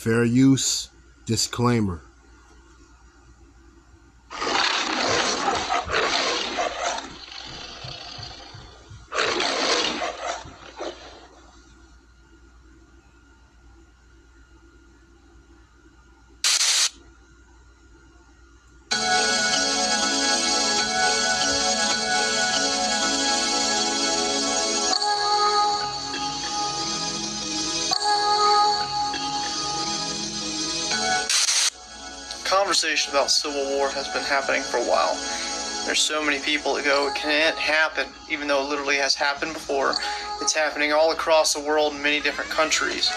Fair use disclaimer. Conversation about civil war has been happening for a while. There's so many people that go, it can't happen, even though it literally has happened before. It's happening all across the world in many different countries.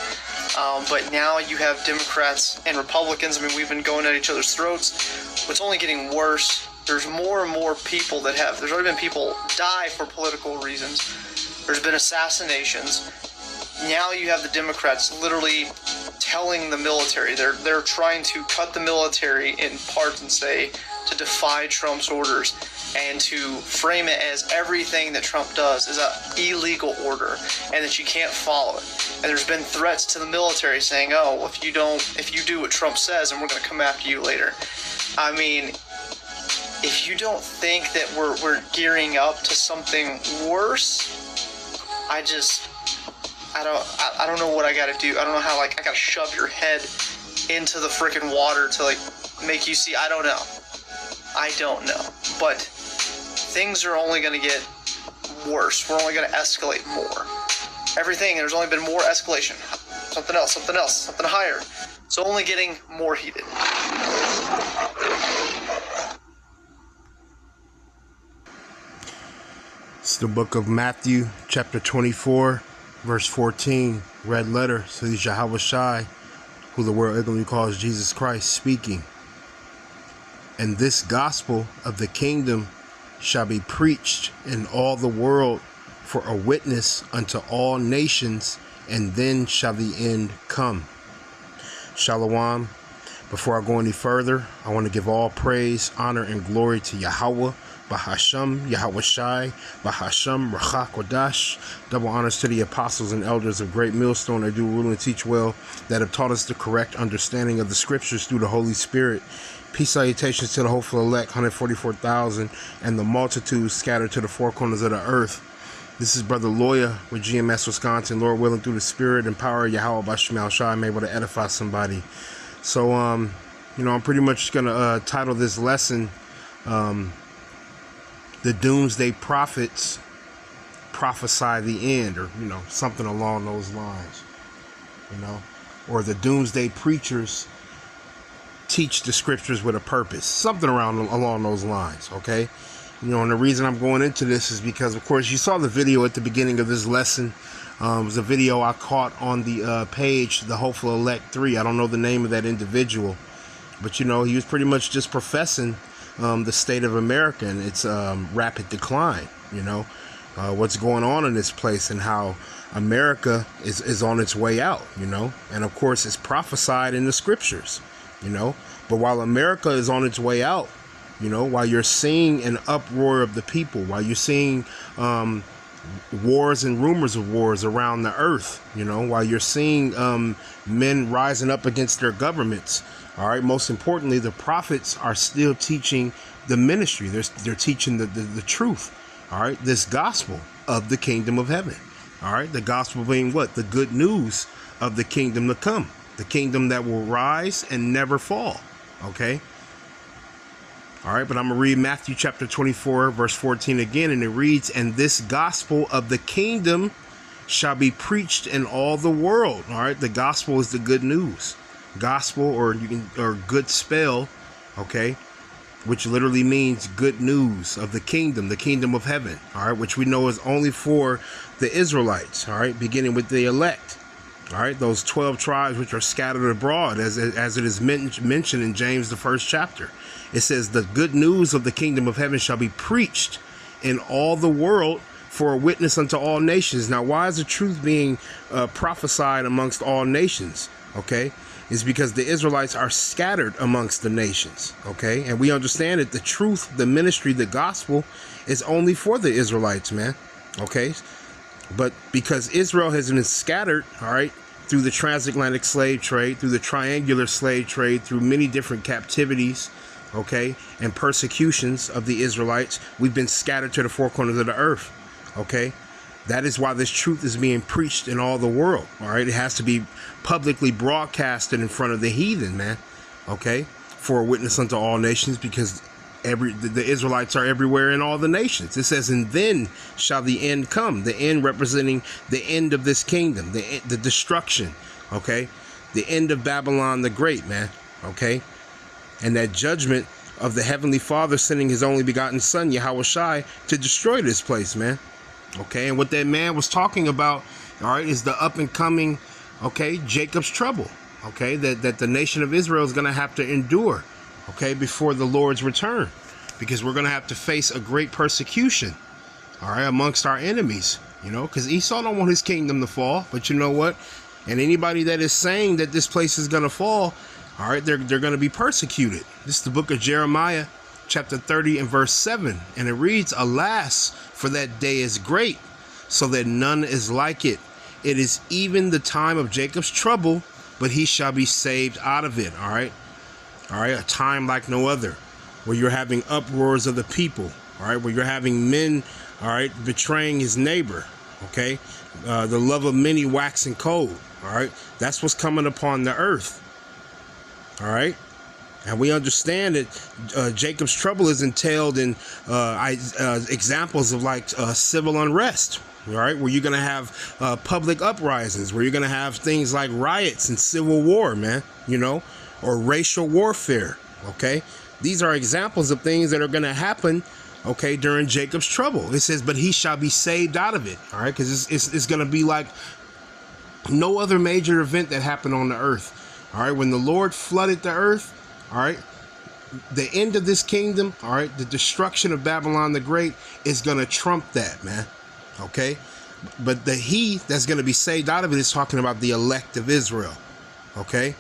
But now you have Democrats and Republicans. I mean, we've been going at each other's throats. It's only getting worse. There's more and more people that have, there's already been people die for political reasons. There's been assassinations. Now you have the Democrats literally telling the military, they're trying to cut the military in parts and say to defy Trump's orders and to frame it as everything that Trump does is an illegal order and that you can't follow it. And there's been threats to the military saying, oh, if you do what Trump says, then we're going to come after you later. I mean, if you don't think that we're gearing up to something worse, I don't know what I gotta do. I don't know how, I gotta shove your head into the freaking water to, make you see. I don't know. But things are only gonna get worse. We're only gonna escalate more. There's only been more escalation. Something else, something higher. It's only getting more heated. It's the book of Matthew, chapter 24. Verse 14, red letter, so he's Yahweh Shai, who the world ignorantly calls Jesus Christ, speaking. And this gospel of the kingdom shall be preached in all the world for a witness unto all nations, and then shall the end come. Shalom. Before I go any further, I want to give all praise, honor, and glory to Yahweh, Bahasham, Yahweh Shai, Bahasham, Rachak Wadash. Double honors to the apostles and elders of Great Millstone that do rule and teach well, that have taught us the correct understanding of the scriptures through the Holy Spirit. Peace salutations to the hopeful elect, 144,000, and the multitude scattered to the four corners of the earth. This is Brother Lawyer with GMS Wisconsin. Lord willing, through the Spirit and power of Yahweh Basham Shai, I'm able to edify somebody. So, I'm pretty much going to title this lesson, The Doomsday Prophets Prophesy the End, or, something along those lines, or the Doomsday Preachers Teach the Scriptures with a Purpose, something along those lines, okay? And the reason I'm going into this is because, of course, you saw the video at the beginning of this lesson. It was a video I caught on the page, The Hopeful Elect 3. I don't know the name of that individual, but, he was pretty much just professing the state of America and its rapid decline, what's going on in this place and how America is on its way out, and of course it's prophesied in the scriptures, but while America is on its way out, while you're seeing an uproar of the people, while you're seeing wars and rumors of wars around the earth, while you're seeing men rising up against their governments, all right, most importantly, the prophets are still teaching the ministry. They're teaching the truth, all right, this gospel of the kingdom of heaven, all right, the gospel being what? The good news of the kingdom to come, the kingdom that will rise and never fall, okay? All right, but I'm going to read Matthew chapter 24, verse 14 again, and it reads, and this gospel of the kingdom shall be preached in all the world. All right, the gospel is the good news. Gospel, or good spell, okay, which literally means good news of the kingdom of heaven, all right, which we know is only for the Israelites, all right, beginning with the elect, all right, those 12 tribes which are scattered abroad, as it is mentioned in James, the first chapter. It says, the good news of the kingdom of heaven shall be preached in all the world for a witness unto all nations. Now, why is the truth being prophesied amongst all nations? Okay, is because the Israelites are scattered amongst the nations. Okay, and we understand that the truth, the ministry, the gospel is only for the Israelites, man. Okay, but because Israel has been scattered, all right, through the transatlantic slave trade, through the triangular slave trade, through many different captivities, okay, and persecutions of the Israelites. We've been scattered to the four corners of the earth, okay. That is why this truth is being preached in all the world, all right. It has to be publicly broadcasted in front of the heathen, man, okay, for a witness unto all nations, because the Israelites are everywhere in all the nations. It says, and then shall the end come, the end representing the end of this kingdom, the destruction, okay, the end of Babylon the Great, man, okay, and that judgment of the Heavenly Father sending his only begotten Son, Yahushua, to destroy this place, man, okay. And what that man was talking about, all right, is the up and coming, okay, Jacob's trouble, okay, that the nation of Israel is going to have to endure, okay, before the Lord's return, because we're going to have to face a great persecution, all right, amongst our enemies, you know, because Esau don't want his kingdom to fall. But you know what? And anybody that is saying that this place is going to fall, all right, they're going to be persecuted. This is the book of Jeremiah, chapter 30 and verse 7. And it reads, alas, for that day is great, so that none is like it. It is even the time of Jacob's trouble, but he shall be saved out of it. All right. All right. A time like no other, where you're having uproars of the people. All right. Where you're having men, all right, betraying his neighbor. Okay. The love of many waxing cold. All right. That's what's coming upon the earth. All right. And we understand that Jacob's trouble is entailed in examples of like civil unrest. All right, where you're going to have public uprisings, where you're going to have things like riots and civil war, man, you know, or racial warfare. OK, these are examples of things that are going to happen, OK, during Jacob's trouble. It says, but he shall be saved out of it. All right, because it's going to be like no other major event that happened on the earth. All right, when the Lord flooded the earth. All right, the end of this kingdom. All right, the destruction of Babylon the Great is going to trump that, man. Okay, but the he that's going to be saved out of it is talking about the elect of Israel. Okay,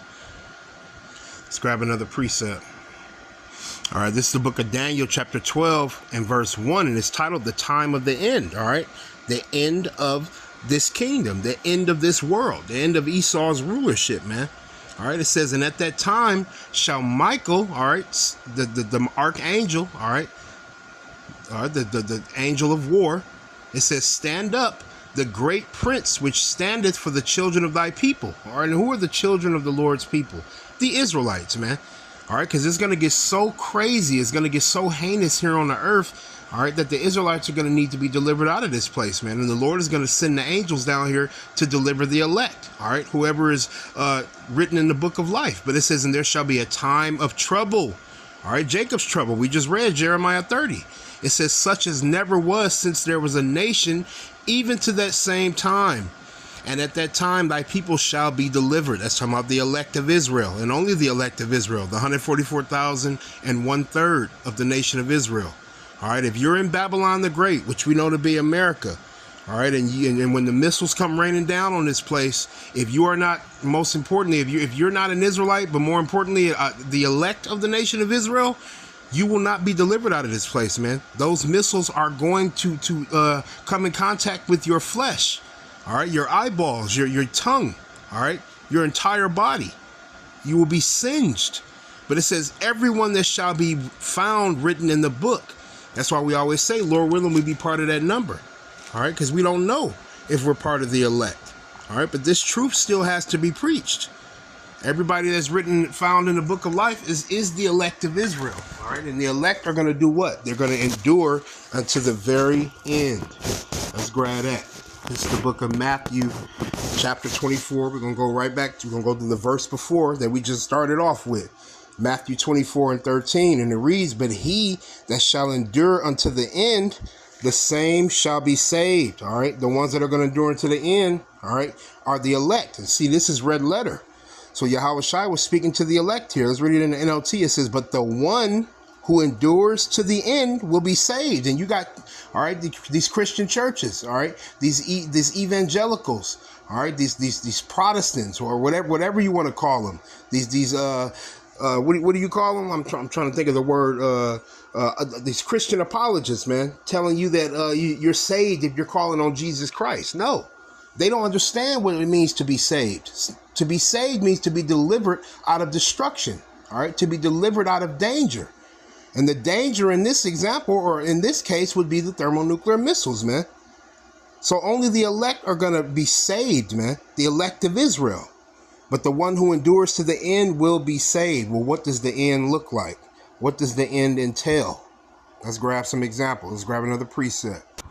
let's grab another precept. All right, this is the book of Daniel, chapter 12 and verse 1, and it's titled the time of the end. All right, the end of this kingdom, the end of this world, the end of Esau's rulership, man. All right, it says, and at that time shall Michael, all right, the archangel, all right, the angel of war. It says, stand up, the great prince, which standeth for the children of thy people. All right, and who are the children of the Lord's people? The Israelites, man. All right, because it's going to get so crazy. It's going to get so heinous here on the earth. All right, that the Israelites are going to need to be delivered out of this place, man. And the Lord is going to send the angels down here to deliver the elect. All right, whoever is written in the book of life. But it says, and there shall be a time of trouble. All right, Jacob's trouble. We just read Jeremiah 30. It says, such as never was since there was a nation, even to that same time. And at that time, thy people shall be delivered. That's talking about the elect of Israel, and only the elect of Israel, the 144,000 and 1/3 of the nation of Israel. All right, if you're in Babylon the Great, which we know to be America, all right, and when the missiles come raining down on this place, if you are not, most importantly, if you're not an Israelite, but more importantly, the elect of the nation of Israel, you will not be delivered out of this place, man. Those missiles are going to come in contact with your flesh, all right, your eyeballs, your tongue, all right, your entire body. You will be singed. But it says, everyone that shall be found written in the book. That's why we always say, Lord willing, we be part of that number, all right, because we don't know if we're part of the elect, all right, but this truth still has to be preached. Everybody that's found in the book of life is the elect of Israel. All right. And the elect are going to do what? They're going to endure unto the very end. Let's grab that. This is the book of Matthew, chapter 24. We're going to go right back. We're going to go to the verse before that we just started off with. Matthew 24 and 13. And it reads, but he that shall endure unto the end, the same shall be saved. All right. The ones that are going to endure unto the end, all right, are the elect. And see, this is red letter. So Yahushua was speaking to the elect here. Let's read it in the NLT. It says, but the one who endures to the end will be saved. And you got, all right, these Christian churches, all right, these evangelicals, all right, these Protestants, or whatever you want to call them. What do you call them? I'm trying to think of the word. These Christian apologists, man, telling you that you're saved if you're calling on Jesus Christ. No. They don't understand what it means to be saved. To be saved means to be delivered out of destruction, all right? To be delivered out of danger. And the danger in this example, or in this case, would be the thermonuclear missiles, man. So only the elect are going to be saved, man. The elect of Israel. But the one who endures to the end will be saved. Well, what does the end look like? What does the end entail? Let's grab some examples. Let's grab another precept.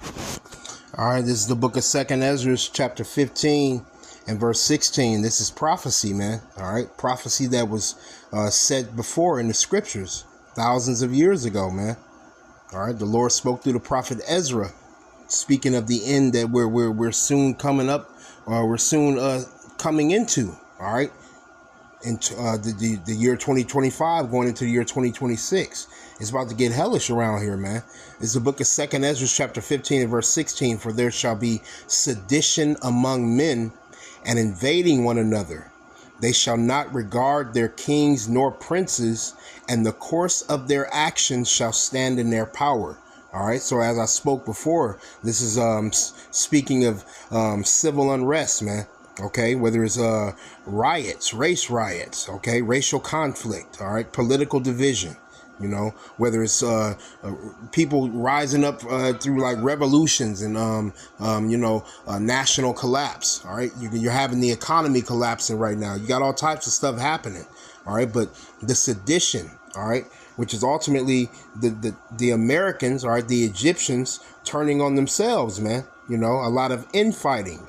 All right, this is the book of 2nd Ezra, chapter 15 and verse 16. This is prophecy, man. All right, prophecy that was said before in the scriptures thousands of years ago, man. All right, the Lord spoke through the prophet Ezra, speaking of the end that we're soon coming up, or we're soon coming into. All right, into the year 2025, going into the year 2026. It's about to get hellish around here, man. It's the book of 2nd Ezra, chapter 15 and verse 16. For there shall be sedition among men, and invading one another. They shall not regard their kings nor princes, and the course of their actions shall stand in their power. All right. So as I spoke before, this is speaking of civil unrest, man. Okay, whether it's riots, race riots, okay, racial conflict, all right, political division, you know, whether it's people rising up through like revolutions and national collapse, all right, you're having the economy collapsing right now. You got all types of stuff happening, all right, but the sedition, all right, which is ultimately the Americans, all right, the Egyptians turning on themselves, man. You know, a lot of infighting.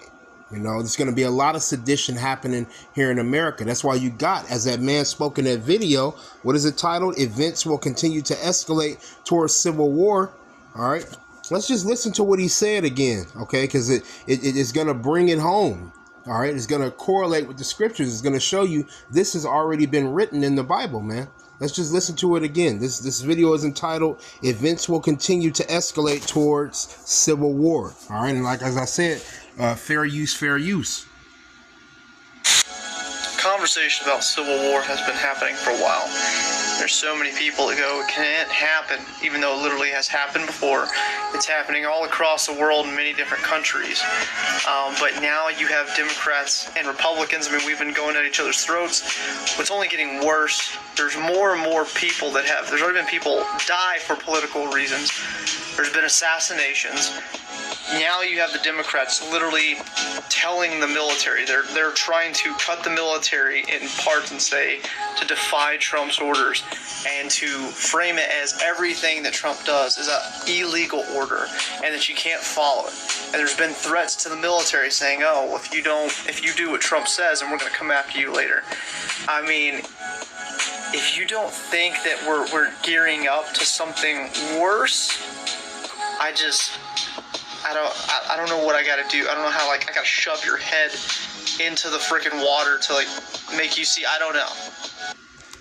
You know, there's going to be a lot of sedition happening here in America. That's why you got, as that man spoke in that video, what is it titled? Events will continue to escalate towards civil war. All right. Let's just listen to what he said again. Okay. Because it is going to bring it home. All right. It's going to correlate with the scriptures. It's going to show you this has already been written in the Bible, man. Let's just listen to it again. This video is entitled, Events Will Continue to Escalate Towards Civil War. All right. And like, as I said, fair use, fair use. Conversation about civil war has been happening for a while. There's so many people that go, it can't happen, even though it literally has happened before. It's happening all across the world in many different countries. But now you have Democrats and Republicans. I mean, we've been going at each other's throats. It's only getting worse. There's more and more people that have, there's already been people die for political reasons. There's been assassinations. Now you have the Democrats literally telling the military, they're trying to cut the military in parts and say to defy Trump's orders and to frame it as everything that Trump does is an illegal order and that you can't follow it. And there's been threats to the military saying, oh, if you do what Trump says, then we're going to come after you later. I mean, if you don't think that we're gearing up to something worse, I don't know what I gotta do. I don't know how, like, I gotta shove your head into the freaking water to, like, make you see. I don't know.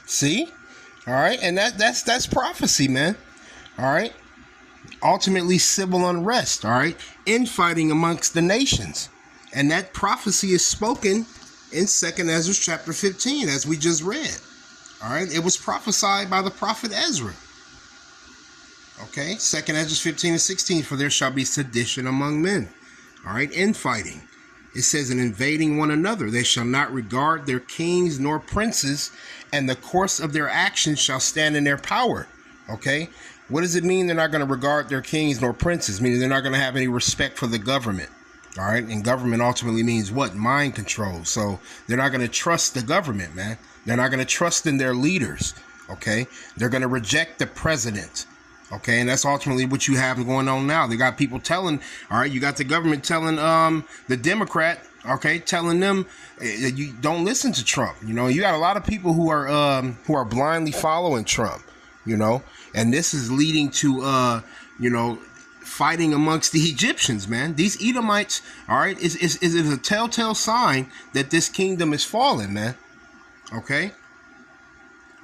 See? All right. And that's prophecy, man. All right. Ultimately, civil unrest. All right. Infighting amongst the nations. And that prophecy is spoken in 2nd Ezra chapter 15, as we just read. All right. It was prophesied by the prophet Ezra. Okay, 2nd Ezra 15 and 16, for there shall be sedition among men. All right, infighting. It says, in invading one another, they shall not regard their kings nor princes, and the course of their actions shall stand in their power. Okay, what does it mean they're not going to regard their kings nor princes? Meaning they're not going to have any respect for the government. All right, and government ultimately means what? Mind control. So they're not going to trust the government, man. They're not going to trust in their leaders. Okay, they're going to reject the president. Okay, and that's ultimately what you have going on now. They got people telling, all right, you got the government telling the Democrat, okay, telling them you don't listen to Trump. You know, you got a lot of people who are blindly following Trump, you know, and this is leading to fighting amongst the Egyptians, man. These Edomites, all right, is a telltale sign that this kingdom is falling, man. Okay.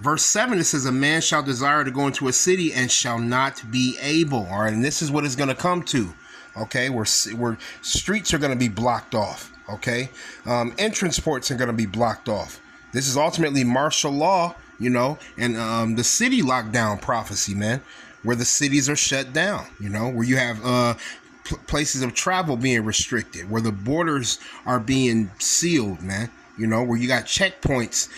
Verse 7, it says, a man shall desire to go into a city and shall not be able. All right, and this is what it's going to come to. Okay, where streets are going to be blocked off. Okay, entrance ports are going to be blocked off. This is ultimately martial law, you know, and the city lockdown prophecy, man, where the cities are shut down, you know, where you have places of travel being restricted, where the borders are being sealed, man. You know, where you got checkpoints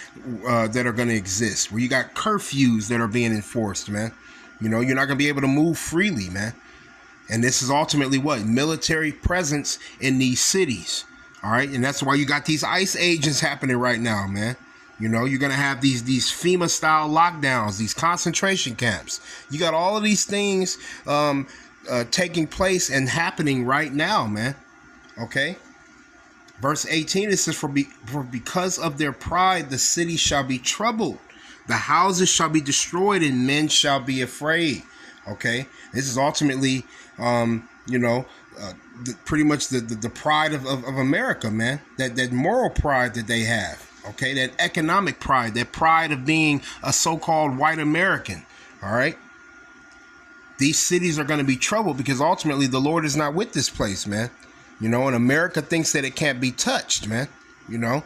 that are going to exist, where you got curfews that are being enforced, man. You know, you're not going to be able to move freely, man. And this is ultimately what? Military presence in these cities. All right. And that's why you got these ICE agents happening right now, man. You know, you're going to have these FEMA style lockdowns, these concentration camps. You got all of these things taking place and happening right now, man. Okay. Verse 18, it says, for because of their pride, the city shall be troubled. The houses shall be destroyed and men shall be afraid. Okay. This is ultimately, pretty much the pride of America, man. That moral pride that they have. Okay. That economic pride, that pride of being a so-called white American. All right. These cities are going to be troubled because ultimately the Lord is not with this place, man. You know, and America thinks that it can't be touched, man. You know,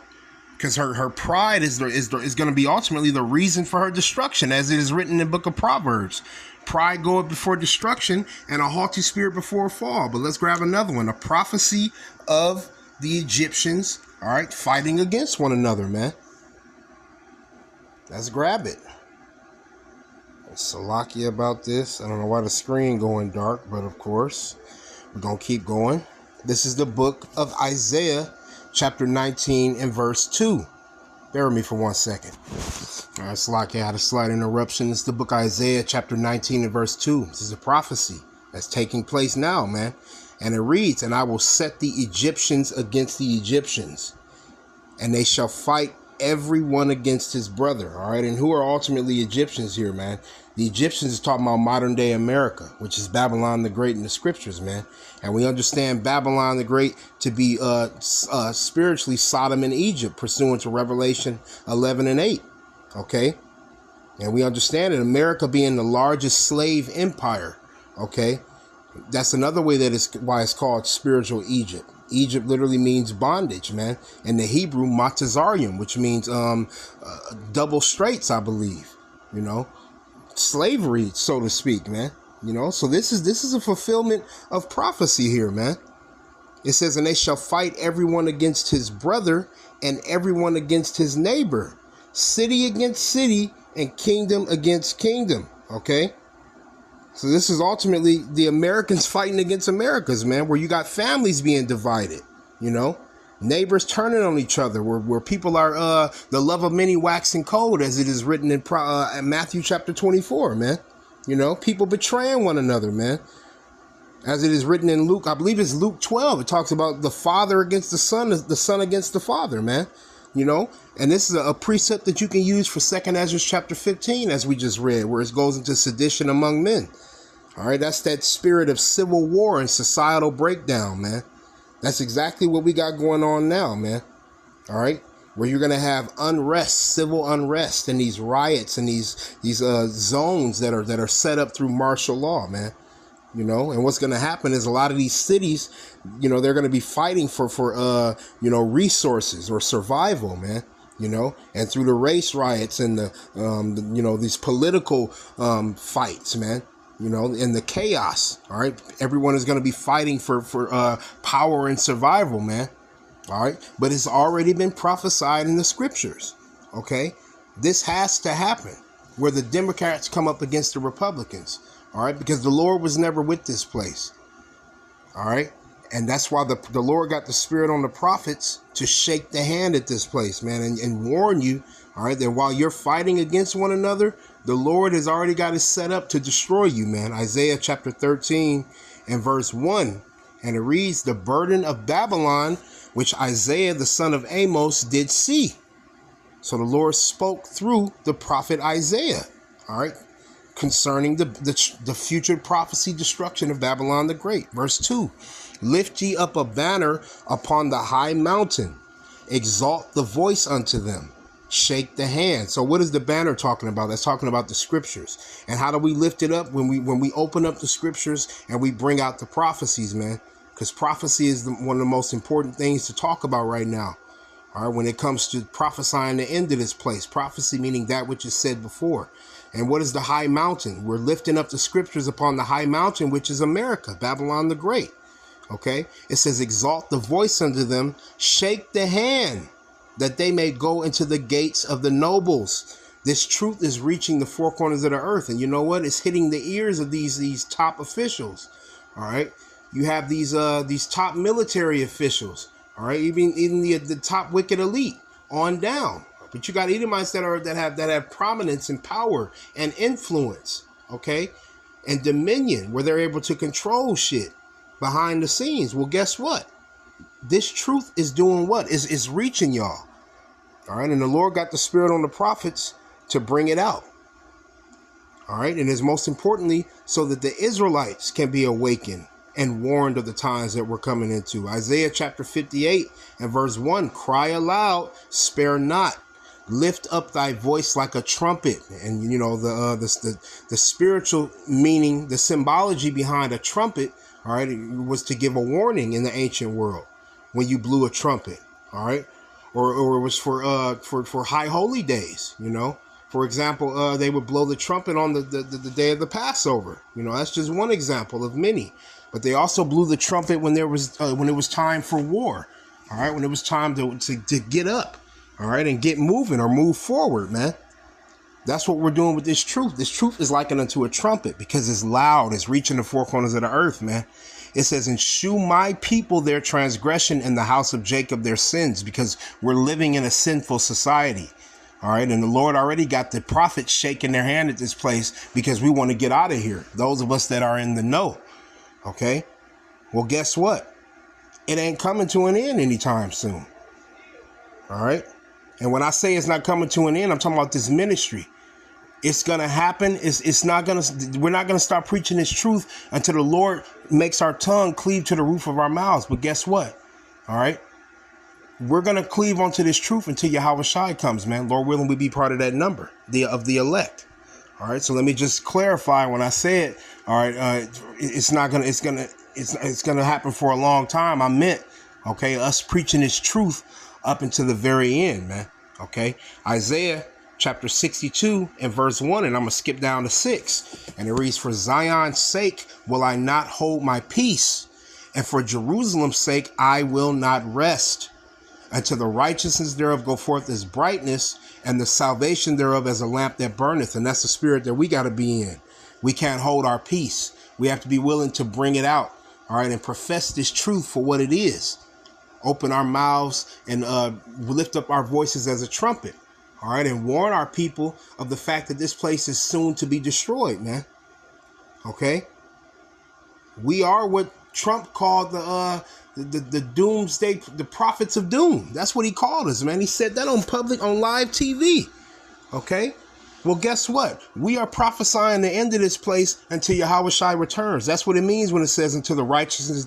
because her pride is going to be ultimately the reason for her destruction, as it is written in the book of Proverbs. Pride goeth before destruction, and a haughty spirit before a fall. But let's grab another one. A prophecy of the Egyptians, all right, fighting against one another, man. Let's grab it. Salakia about this. I don't know why the screen going dark, but of course, we're going to keep going. This is the book of Isaiah, chapter 19 and verse 2. Bear with me for 1 second. All right, Salakia had a slight interruption. This is the book of Isaiah, chapter 19 and verse 2. This is a prophecy that's taking place now, man. And it reads, and I will set the Egyptians against the Egyptians, and they shall fight everyone against his brother. All right. And who are ultimately Egyptians here, man? The Egyptians is talking about modern day America, which is Babylon the Great in the scriptures, man. And we understand Babylon the Great to be spiritually Sodom and Egypt, pursuant to Revelation 11 and 8. Okay. And we understand it, America being the largest slave empire. Okay. That's another way that is why it's called spiritual Egypt. Egypt literally means bondage, man. In the Hebrew, matazarium, which means double straits, I believe. You know, slavery, so to speak, man. You know, so this is a fulfillment of prophecy here, man. It says, and they shall fight everyone against his brother and everyone against his neighbor, city against city and kingdom against kingdom. Okay. So this is ultimately the Americans fighting against Americans, man, where you got families being divided, you know, neighbors turning on each other, where people are the love of many waxing cold, as it is written in Matthew chapter 24, man. You know, people betraying one another, man. As it is written in Luke, I believe it's Luke 12. It talks about the father against the son against the father, man. You know, and this is a precept that you can use for 2nd Ezra chapter 15, as we just read, where it goes into sedition among men. All right, that's that spirit of civil war and societal breakdown, man. That's exactly what we got going on now, man. All right, where you're going to have unrest, civil unrest, and these riots and these zones that are set up through martial law, man. You know, and what's going to happen is a lot of these cities, you know, they're going to be fighting for resources or survival, man. You know, and through the race riots and these political fights, man. You know, in the chaos, all right, everyone is going to be fighting for power and survival, man. All right, but it's already been prophesied in the scriptures. Okay, this has to happen where the Democrats come up against the Republicans. All right, because the Lord was never with this place. All right, and that's why the Lord got the spirit on the prophets to shake the hand at this place, man, and warn you. All right, that while you're fighting against one another, the Lord has already got it set up to destroy you, man. Isaiah chapter 13 and verse 1. And it reads, the burden of Babylon, which Isaiah the son of Amos did see. So the Lord spoke through the prophet Isaiah, all right, concerning the future prophecy destruction of Babylon the Great. Verse 2. Lift ye up a banner upon the high mountain. Exalt the voice unto them. Shake the hand. So what is the banner talking about? That's talking about the scriptures. And how do we lift it up? When we open up the scriptures and we bring out the prophecies, man. Because prophecy is one of the most important things to talk about right now. All right, when it comes to prophesying the end of this place. Prophecy meaning that which is said before. And what is the high mountain? We're lifting up the scriptures upon the high mountain, which is America, Babylon the Great. Okay, it says, exalt the voice unto them, shake the hand, that they may go into the gates of the nobles. This truth is reaching the four corners of the earth, and you know what? It's hitting the ears of these top officials. All right, you have these top military officials. All right, even the top wicked elite on down. But you got Edomites that have prominence and power and influence. Okay, and dominion, where they're able to control shit behind the scenes. Well, guess what? This truth is doing what? Is reaching y'all. All right, and the Lord got the spirit on the prophets to bring it out. All right, and it's most importantly so that the Israelites can be awakened and warned of the times that we're coming into. Isaiah chapter 58 and verse 1, cry aloud, spare not. Lift up thy voice like a trumpet. And you know the spiritual meaning, the symbology behind a trumpet, all right, it was to give a warning in the ancient world when you blew a trumpet, all right, or it was for high holy days. You know, for example, they would blow the trumpet on the day of the Passover. You know, that's just one example of many. But they also blew the trumpet when it was time for war, all right, when it was time to get up, all right, and get moving or move forward, man. That's what we're doing with this truth. This truth is likened unto a trumpet because it's loud. It's reaching the four corners of the earth, man. It says, and shew my people their transgression and the house of Jacob their sins, because we're living in a sinful society. All right. And the Lord already got the prophets shaking their hand at this place because we want to get out of here. Those of us that are in the know. OK, well, guess what? It ain't coming to an end anytime soon. All right. And when I say it's not coming to an end, I'm talking about this ministry. It's going to happen. We're not going to stop preaching this truth until the Lord makes our tongue cleave to the roof of our mouths. But guess what? All right. We're going to cleave onto this truth until Yahweh Shai comes, man. Lord willing, we be part of that number of the elect. All right. So let me just clarify when I say it. All right. It's going to happen for a long time. I meant, OK, us preaching this truth up until the very end, man. OK, Isaiah chapter 62 and verse 1, and I'm going to skip down to 6. And it reads, for Zion's sake will I not hold my peace, and for Jerusalem's sake I will not rest, until the righteousness thereof go forth as brightness, and the salvation thereof as a lamp that burneth. And that's the spirit that we got to be in. We can't hold our peace. We have to be willing to bring it out, all right, and profess this truth for what it is. Open our mouths and lift up our voices as a trumpet. All right, and warn our people of the fact that this place is soon to be destroyed, man. Okay, we are what Trump called the doomsday, the prophets of doom. That's what he called us, man. He said that on live TV. Okay, well, guess what? We are prophesying the end of this place until Yahweh Shai returns. That's what it means when it says, until the righteousness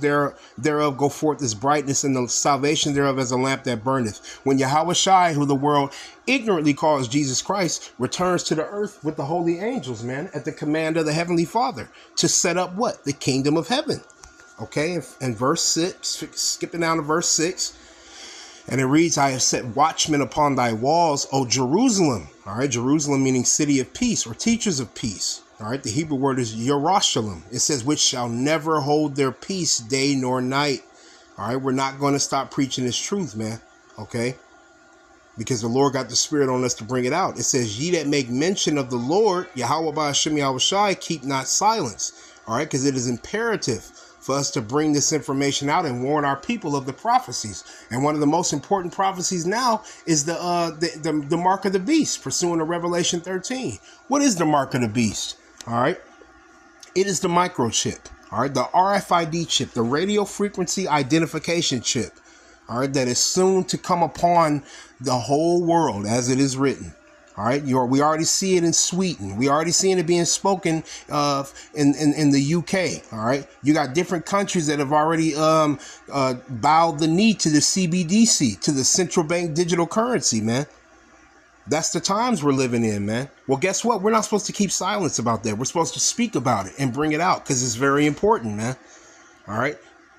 thereof go forth as brightness, and the salvation thereof as a lamp that burneth. When Yahweh Shai, who the world ignorantly calls Jesus Christ, returns to the earth with the holy angels, man, at the command of the Heavenly Father, to set up what? The kingdom of heaven. Okay, and verse 6, skipping down to verse 6. And it reads, I have set watchmen upon thy walls, O Jerusalem. All right, Jerusalem meaning city of peace or teachers of peace. All right, the Hebrew word is Yerushalayim. It says, which shall never hold their peace day nor night. All right, we're not going to stop preaching this truth, man. Okay, because the Lord got the spirit on us to bring it out. It says, ye that make mention of the Lord, Yahweh Ba'ashem Yahweh Shai, keep not silence. All right, because it is imperative for us to bring this information out and warn our people of the prophecies. And one of the most important prophecies now is the mark of the beast, pursuant to Revelation 13. What is the mark of the beast? All right. It is the microchip. All right. The RFID chip, the radio frequency identification chip. All right. That is soon to come upon the whole world, as it is written. All right, we already see it in Sweden. We already seeing it being spoken of in the UK. All right, you got different countries that have already bowed the knee to the CBDC, to the central bank digital currency, man. That's the times we're living in, man. Well, guess what? We're not supposed to keep silence about that. We're supposed to speak about it and bring it out because it's very important, man. All right.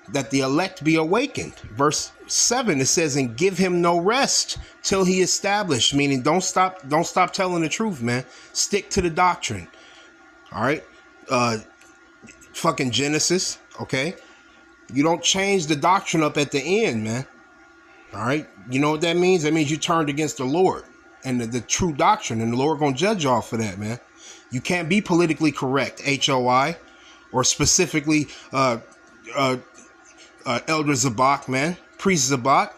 That the elect be awakened. Verse 7, it says, and give him no rest till he establish, meaning don't stop telling the truth, man. Stick to the doctrine. All right. Fucking Genesis. Okay. You don't change the doctrine up at the end, man. All right. You know what that means? That means you turned against the Lord and the true doctrine, and the Lord gonna judge y'all for that, man. You can't be politically correct, HOI, or specifically Elder Zabak, man, Priest Zabak.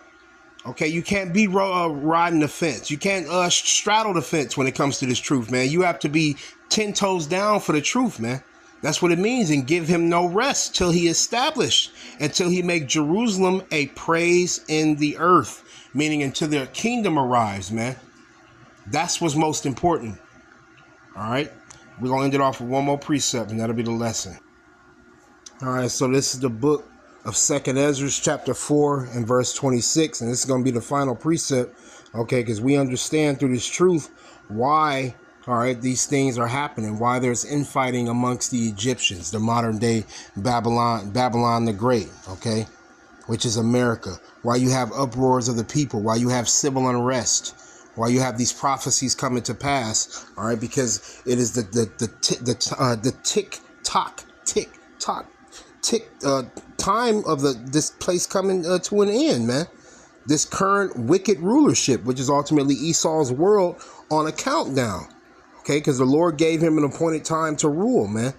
Okay, you can't be riding the fence. You can't straddle the fence when it comes to this truth, man. You have to be 10 toes down for the truth, man. That's what it means. And give him no rest till he establish, until he make Jerusalem a praise in the earth, meaning until their kingdom arrives, man. That's what's most important. All right, we're going to end it off with one more precept, and that'll be the lesson. All right, so this is the book of 2nd Ezra, chapter 4 and verse 26, and this is going to be the final precept, okay, because we understand through this truth why, all right, these things are happening, why there's infighting amongst the Egyptians, the modern day Babylon the Great, okay, which is America, why you have uproars of the people, why you have civil unrest, why you have these prophecies coming to pass, all right, because it is the tick time of this place coming to an end, man. This current wicked rulership, which is ultimately Esau's world, on a countdown, okay, because the Lord gave him an appointed time to rule, man.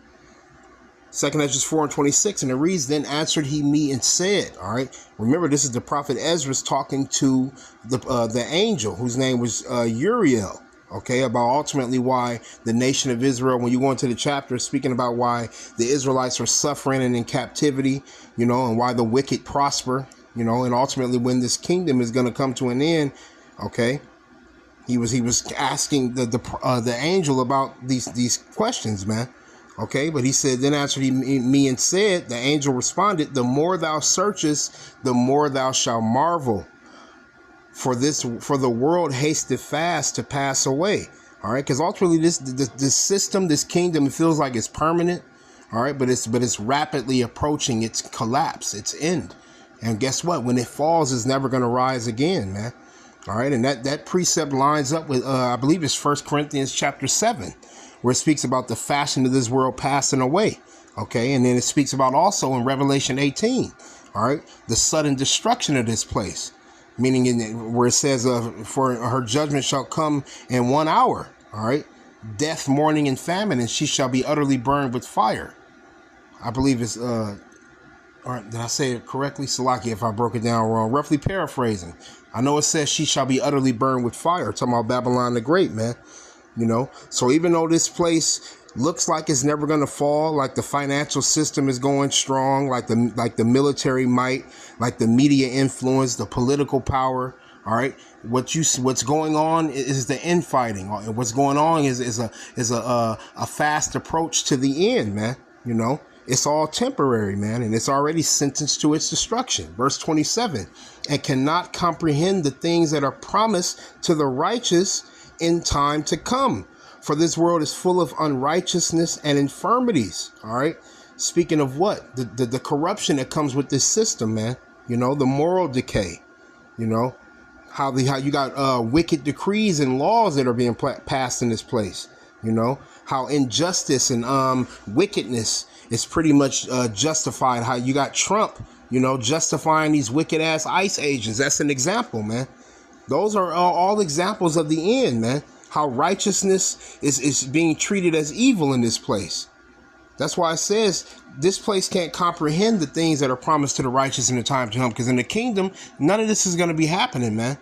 2nd Ezra 4 and 26, and it reads, then answered he me and said, all right, remember this is the prophet Ezra talking to the angel whose name was Uriel, okay, about ultimately why the nation of Israel, when you go into the chapter speaking about why the Israelites are suffering and in captivity, you know, and why the wicked prosper, you know, and ultimately when this kingdom is going to come to an end, okay, he was asking the angel about these questions, man. Okay, but he said, then answered he me and said, the angel responded, the more thou searchest, the more thou shalt marvel. For the world hasteth fast to pass away. All right, because ultimately this system, this kingdom, it feels like it's permanent. All right, but it's rapidly approaching its collapse, its end. And guess what? When it falls, it's never going to rise again, man. All right, and that precept lines up with I believe it's 1 Corinthians chapter 7. Where it speaks about the fashion of this world passing away, okay? And then it speaks about also in Revelation 18, all right, the sudden destruction of this place, meaning where it says, for her judgment shall come in 1 hour, all right? Death, mourning, and famine, and she shall be utterly burned with fire. I believe it's, all right, did I say it correctly? Salaki, if I broke it down wrong. Roughly paraphrasing. I know it says she shall be utterly burned with fire. Talking about Babylon the Great, man. You know, so even though this place looks like it's never going to fall, like the financial system is going strong, like the military might, like the media influence, the political power, all right, what's going on is the infighting. What's going on is a fast approach to the end, man. You know, it's all temporary, man, and it's already sentenced to its destruction. Verse 27, and cannot comprehend the things that are promised to the righteous in time to come, for this world is full of unrighteousness and infirmities. All right, speaking of what, the corruption that comes with this system, man. You know, the moral decay. You know, how you got wicked decrees and laws that are being passed in this place. You know, how injustice and wickedness is pretty much justified. How you got Trump, you know, justifying these wicked ass ICE agents. That's an example, man. Those are all examples of the end, man. How righteousness is being treated as evil in this place. That's why it says this place can't comprehend the things that are promised to the righteous in the time to come. Because in the kingdom, none of this is going to be happening, man.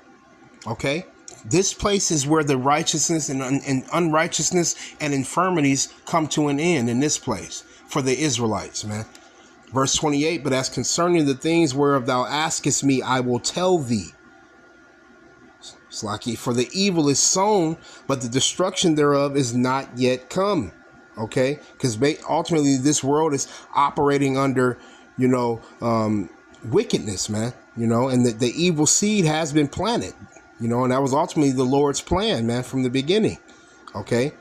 Okay? This place is where the righteousness and unrighteousness and infirmities come to an end in this place for the Israelites, man. Verse 28, but as concerning the things whereof thou askest me, I will tell thee. Slaki, for the evil is sown, but the destruction thereof is not yet come. Okay, because ultimately this world is operating under, you know, wickedness, man. You know, and the evil seed has been planted. You know, and that was ultimately the Lord's plan, man, from the beginning. Okay,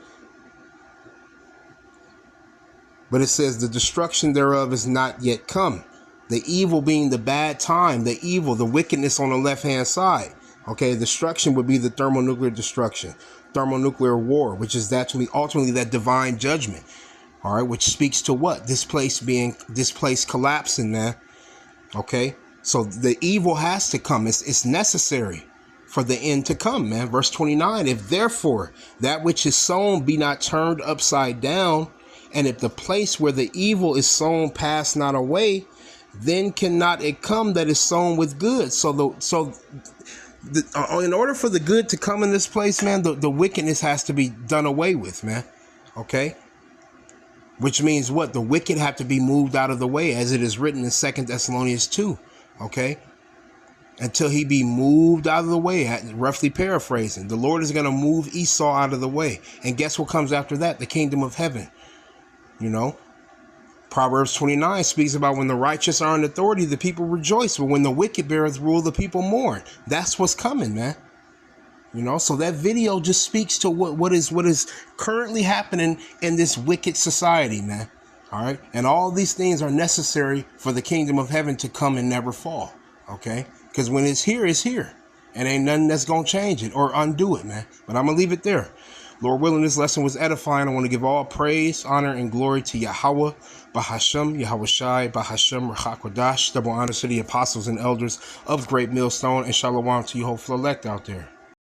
but it says the destruction thereof is not yet come. The evil being the bad time, the evil, the wickedness on the left hand side. Okay, destruction would be the thermonuclear destruction, thermonuclear war, which is ultimately that divine judgment. All right, which speaks to what? This place collapsing, man. Okay, so the evil has to come. It's necessary for the end to come, man. Verse 29, if therefore that which is sown be not turned upside down, and if the place where the evil is sown pass not away, then cannot it come that is sown with good. In order for the good to come in this place, man, the wickedness has to be done away with, man. Okay, which means what? The wicked have to be moved out of the way, as it is written in 2 Thessalonians 2. Okay, until he be moved out of the way, roughly paraphrasing. The Lord is going to move Esau out of the way. And guess what comes after that? The kingdom of heaven. You know, Proverbs 29 speaks about when the righteous are in authority, the people rejoice. But when the wicked beareth rule, the people mourn. That's what's coming, man. You know, so that video just speaks to what is currently happening in this wicked society, man. All right. And all these things are necessary for the kingdom of heaven to come and never fall. Okay. Because when it's here, it's here. And ain't nothing that's going to change it or undo it, man. But I'm going to leave it there. Lord willing, this lesson was edifying. I want to give all praise, honor, and glory to Yahweh, Bahashem, Yahweh Shai, Bahashem, Rachakwadash. Double honor to the apostles and elders of Great Millstone, and shalom to you hopeful elect out there.